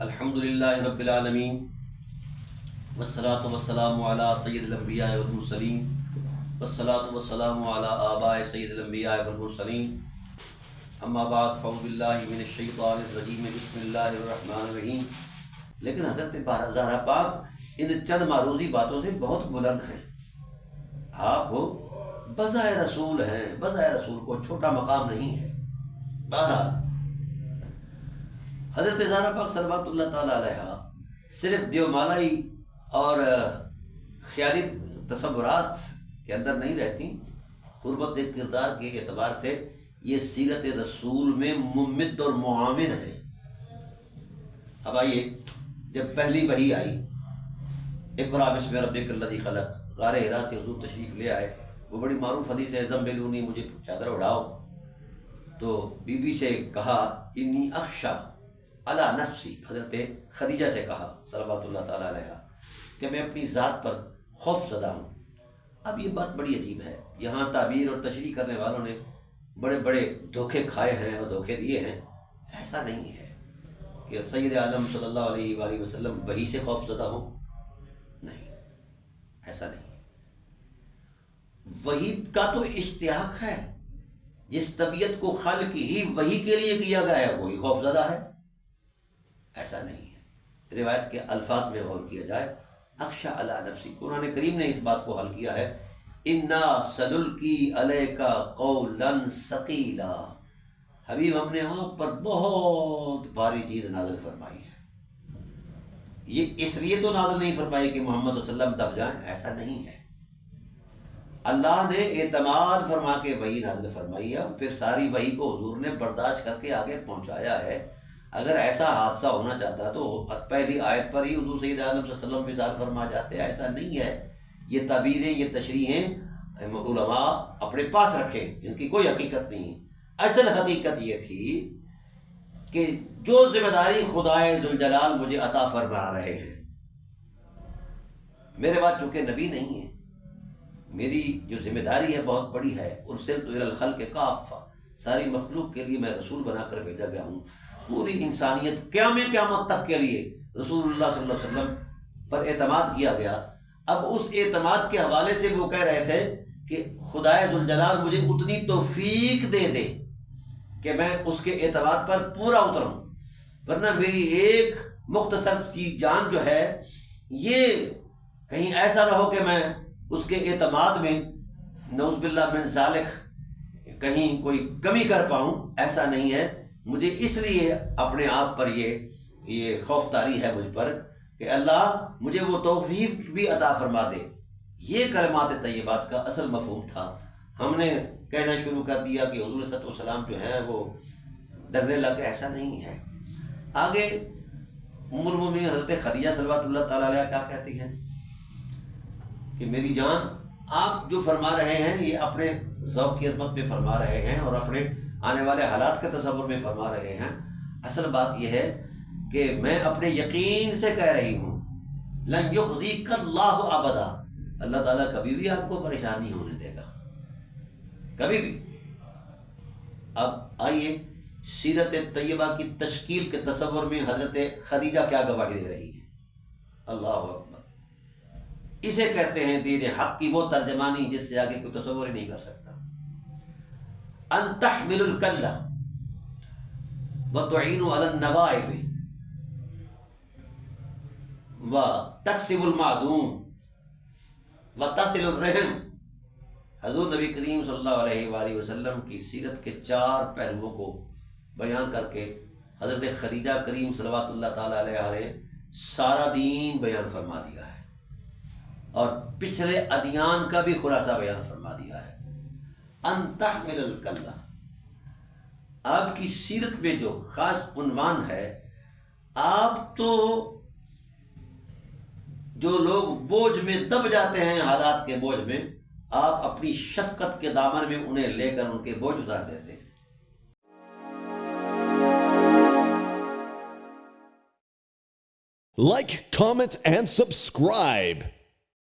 الحمد للہ رب العالمین والصلاة والسلام علی سید الانبیاء والمرسلین والصلاة والسلام علی آباء سید الانبیاء والمرسلین اما بعد فاعوذ باللہ من الشیطان الرجیم بسم اللہ الرحمن الرحیم. لیکن حضرت زہرا پاک ان چند معروضی باتوں سے بہت بلند ہیں. آپ بظاہر رسول ہیں، بظاہر رسول کو چھوٹا مقام نہیں ہے. بہرحال حضرت زہرا پاک صلوات اللہ تعالی علیہ صرف دیومالائی اور خیالی تصورات کے اندر نہیں رہتی. قربت کردار کے اعتبار سے یہ سیرت رسول میں ممد اور معاون ہے. اب آئیے، جب پہلی وحی آئی اقرأ بسم ربک الذی خلق، غار حرا سے حضور تشریف لے آئے. وہ بڑی معروف حدیث ہے، زمبلونی، مجھے چادر اڑاؤ. تو بی بی سے کہا انی اخشا علی نفسی، حضرت خدیجہ سے کہا صلوات اللہ تعالی علیہ کہ میں اپنی ذات پر خوف زدہ ہوں. اب یہ بات بڑی عجیب ہے. یہاں تعبیر اور تشریح کرنے والوں نے بڑے بڑے دھوکے کھائے ہیں اور دھوکے دیے ہیں. ایسا نہیں ہے کہ سید عالم صلی اللہ علیہ وآلہ وسلم وحی سے خوف زدہ ہوں. نہیں، ایسا نہیں. وحی کا تو اشتیاق ہے. جس طبیعت کو خلق ہی وحی کے لیے کیا گیا ہے وہی خوف زدہ ہے. ایسا نہیں ہے. روایت کے الفاظ میں غور کیا جائے، اخشا علی نفسی، قرآن کریم نے اس بات کو حل کیا ہے، انا سنلقی علیک قولا ثقیلا. حبیب، ہم نے آپ پر بہت بھاری چیز نازل فرمائی ہے. یہ اس لیے تو نازل نہیں فرمائی کہ محمد صلی اللہ علیہ وسلم دب جائیں، ایسا نہیں ہے. اللہ نے اعتماد فرما کے وحی نازل فرمائی ہے، پھر ساری وحی کو حضور نے برداشت کر کے آگے پہنچایا ہے. اگر ایسا حادثہ ہونا چاہتا تو پہلی آیت پر ہی حضور سید عالم صلی اللہ علیہ وسلم وصال فرما جاتے. ایسا نہیں ہے. یہ تعبیریں، یہ تشریحیں علماء اپنے پاس رکھیں، ان کی کوئی حقیقت نہیں. اصل حقیقت یہ تھی کہ جو ذمہ داری خدائے ذوالجلال مجھے عطا فرما رہے ہیں، میرے بعد چونکہ نبی نہیں ہے، میری جو ذمہ داری ہے بہت بڑی ہے. ارسلت الی الخلق کافہ، ساری مخلوق کے لیے میں رسول بنا کر بھیجا گیا ہوں. پوری انسانیت قیامت تک کے لیے رسول اللہ صلی اللہ علیہ وسلم پر اعتماد کیا گیا. اب اس اعتماد کے حوالے سے وہ کہہ رہے تھے کہ خدائے ذوالجلال مجھے اتنی توفیق دے دے کہ میں اس کے اعتماد پر پورا اتروں، ورنہ میری ایک مختصر سی جان جو ہے یہ کہیں ایسا نہ ہو کہ میں اس کے اعتماد میں نعوذ باللہ من ذالک کہیں کوئی کمی کر پاؤں. ایسا نہیں ہے. مجھے اس لیے اپنے آپ پر یہ خوف طاری ہے مجھ پر کہ اللہ مجھے وہ توفیق بھی عطا فرما دے. یہ کلمات طیبات کا اصل مفہوم تھا. ہم نے کہنا شروع کر دیا کہ حضور صلی اللہ علیہ وسلم جو ہیں وہ ڈرنے لگے. ایسا نہیں ہے. آگے ام المومنین حضرت خدیجہ صلوات اللہ تعالی علیہ کیا کہتی ہیں کہ میری جان، آپ جو فرما رہے ہیں یہ اپنے ذوق کی عظمت میں فرما رہے ہیں اور اپنے آنے والے حالات کے تصور میں فرما رہے ہیں. اصل بات یہ ہے کہ میں اپنے یقین سے کہہ رہی ہوں لن یخزیک اللہ ابدا، اللہ تعالیٰ کبھی بھی آپ کو پریشان نہیں ہونے دے گا، کبھی بھی. اب آئیے سیرت طیبہ کی تشکیل کے تصور میں حضرت خدیجہ کیا گواہی دے رہی ہیں. اللہ اکبر. اسے کہتے ہیں دین حق کی وہ ترجمانی جس سے آگے کوئی تصور ہی نہیں کر سکتا. ان تحمل الکلہ وتعین علی النوائب وتکسب المعدوم وتصل الرحم. حضور نبی کریم صلی اللہ علیہ وآلہ وسلم کی سیرت کے 4 پہلوؤں کو بیان کر کے حضرت خدیجہ کریم صلوات اللہ تعالی علیہ نے سارا دین بیان فرما دیا ہے اور پچھلے ادیان کا بھی خلاصہ بیان فرما دیا ہے. ان تحمل الکلہ، آپ کی سیرت میں جو خاص عنوان ہے، آپ تو جو لوگ بوجھ میں دب جاتے ہیں، حالات کے بوجھ میں، آپ اپنی شفقت کے دامن میں انہیں لے کر ان کے بوجھ اتار دیتے ہیں. Like, comment, and subscribe.